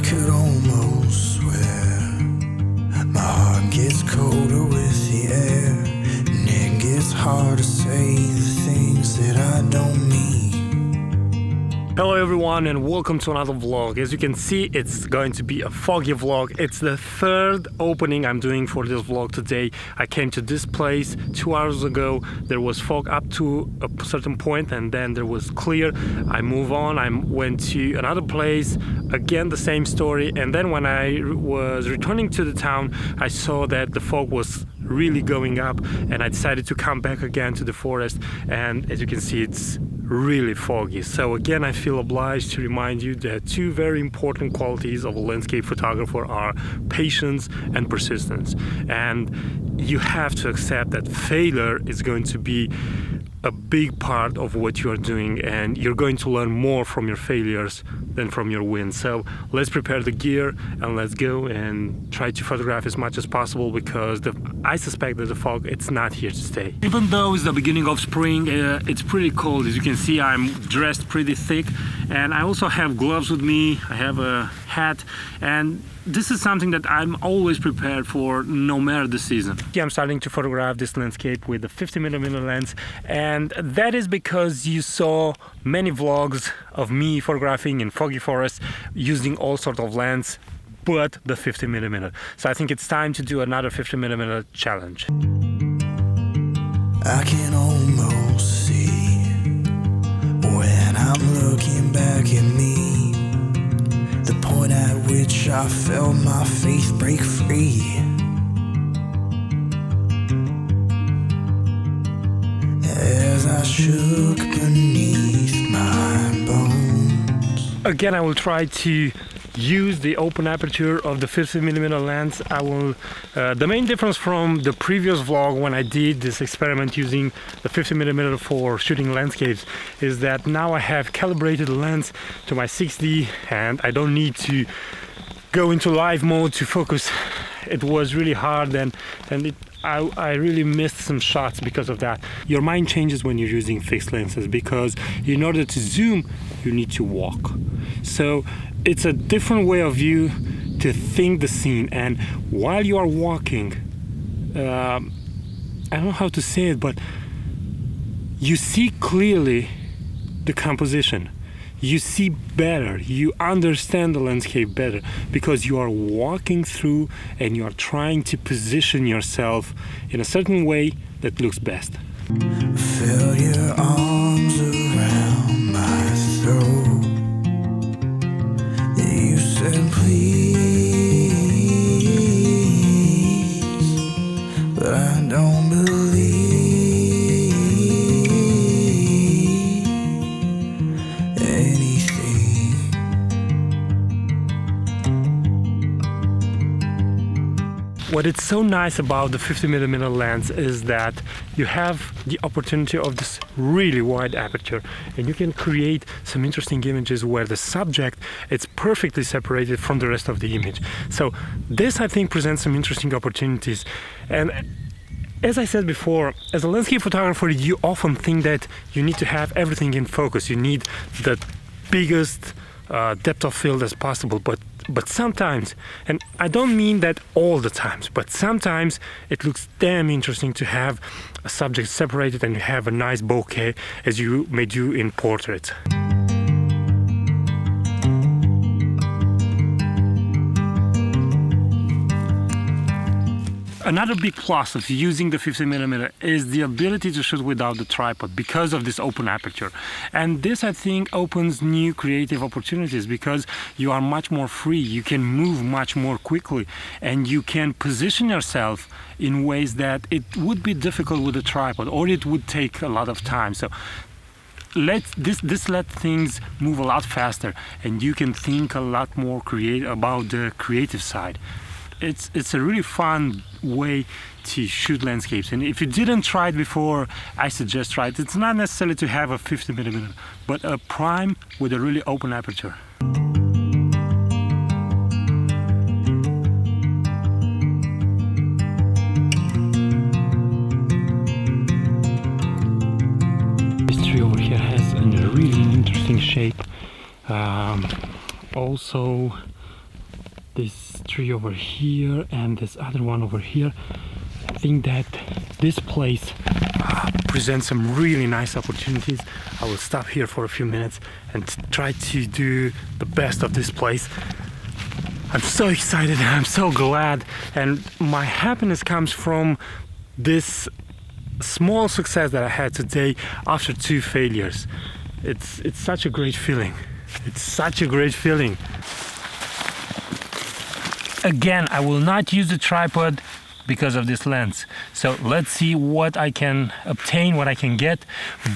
could almost swear my heart gets colder with the air, and it gets hard to say the things that I don't mean. Hello everyone and welcome to another vlog. As you can see, it's going to be a foggy vlog. It's the third opening I'm doing for this vlog today. I came to this place 2 hours ago. There was fog up to a certain point and then there was clear. I move on, I went to another place, again the same story, and then when I was returning to the town I saw that the fog was really going up and I decided to come back again to the forest, and as you can see it's really foggy. So again, I feel obliged to remind you that two very important qualities of a landscape photographer are patience and persistence, and you have to accept that failure is going to be a big part of what you are doing, and you're going to learn more from your failures than from your wins. So let's prepare the gear and let's go and try to photograph as much as possible, because I suspect that the fog, it's not here to stay. Even though it's the beginning of spring, it's pretty cold. As you can see, I'm dressed pretty thick, and I also have gloves with me. I have a hat, and this is something that I'm always prepared for, no matter the season. I'm starting to photograph this landscape with a 50mm lens, and that is because you saw many vlogs of me photographing in foggy forests using all sorts of lens, but the 50mm. So I think it's time to do another 50mm challenge. I can almost see when I'm looking back at me, the point at which I felt my faith break free. As I shook beneath my bones. Again, I will try to use the open aperture of the 50mm lens. The main difference from the previous vlog when I did this experiment using the 50mm for shooting landscapes is that now I have calibrated the lens to my 6D and I don't need to go into live mode to focus. It was really hard and I really missed some shots because of that. Your mind changes when you're using fixed lenses, because in order to zoom you need to walk. So it's a different way of you to think the scene, and while you are walking, I don't know how to say it, but you see clearly the composition. You see better, you understand the landscape better, because you are walking through and you are trying to position yourself in a certain way that looks best. Feel your arms around my throat. You said please, but I don't believe anything. What is so nice about the 50mm lens is that you have the opportunity of this really wide aperture, and you can create some interesting images where the subject is perfectly separated from the rest of the image. So this, I think, presents some interesting opportunities. And as I said before, as a landscape photographer, you often think that you need to have everything in focus. You need the biggest depth of field as possible, but sometimes, and I don't mean that all the times, but sometimes it looks damn interesting to have a subject separated and you have a nice bokeh as you may do in portraits. Another big plus of using the 50mm is the ability to shoot without the tripod because of this open aperture. And this, I think, opens new creative opportunities because you are much more free, you can move much more quickly, and you can position yourself in ways that it would be difficult with a tripod, or it would take a lot of time. So this let things move a lot faster, and you can think a lot more about the creative side. It's a really fun way to shoot landscapes, and if you didn't try it before, I suggest try it. It's not necessarily to have a 50mm, but a prime with a really open aperture. This tree over here has a really interesting shape. Also this tree over here and this other one over here. I think that this place presents some really nice opportunities. I will stop here for a few minutes and try to do the best of this place. I'm so excited and I'm so glad, and my happiness comes from this small success that I had today after 2 failures. It's such a great feeling. It's such a great feeling. Again, I will not use the tripod because of this lens. So let's see what I can obtain, what I can get.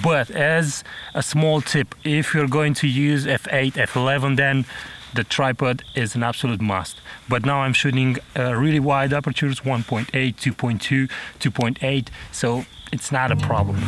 But as a small tip, if you're going to use f8, f11, then the tripod is an absolute must. But now I'm shooting really wide apertures, 1.8, 2.2, 2.8, so it's not a problem.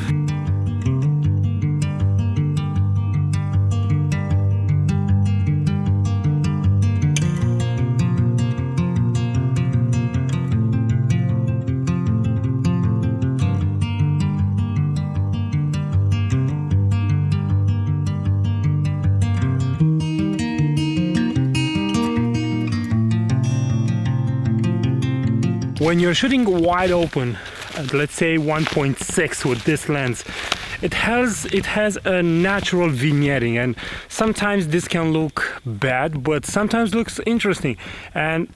When you're shooting wide open, let's say 1.6 with this lens, it has a natural vignetting, and sometimes this can look bad, but sometimes looks interesting. And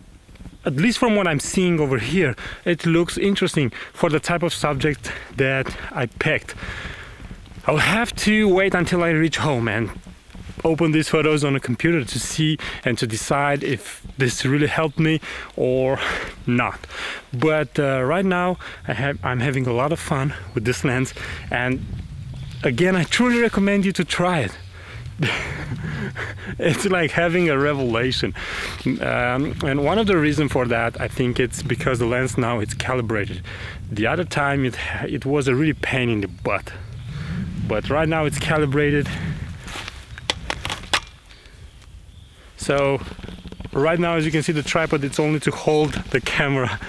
at least from what I'm seeing over here, it looks interesting for the type of subject that I picked. I'll have to wait until I reach home and open these photos on a computer to see and to decide if this really helped me or not. But right now I'm having a lot of fun with this lens, and again I truly recommend you to try it. It's like having a revelation, and one of the reasons for that, I think it's because the lens now it's calibrated. The other time it was a really pain in the butt, but right now it's calibrated. So right now, as you can see, the tripod, it's only to hold the camera.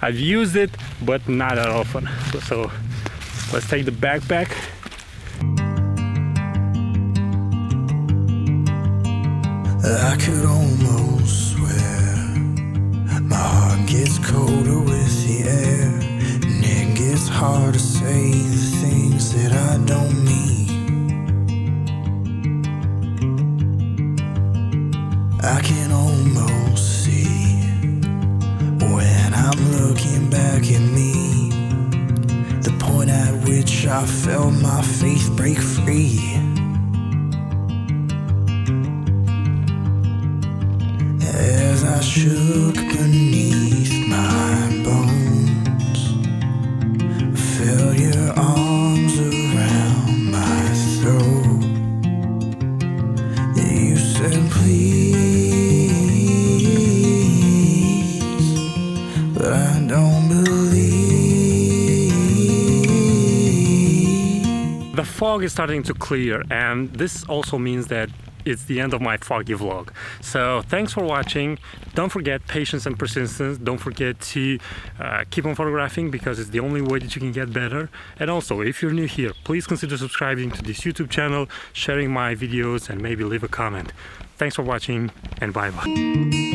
I've used it, but not that often. So let's take the backpack. I could almost swear my heart gets colder with the air, and it gets hard to say the things that I don't mean. I can almost see when I'm looking back at me, the point at which I felt my faith break free. As I shook beneath my bones, I felt your arms around my throat. You said please, but I don't believe. The fog is starting to clear, and this also means that it's the end of my foggy vlog. So thanks for watching. Don't forget patience and persistence. Don't forget to keep on photographing, because it's the only way that you can get better. And also, if you're new here, please consider subscribing to this YouTube channel, sharing my videos, and maybe leave a comment. Thanks for watching, and bye bye.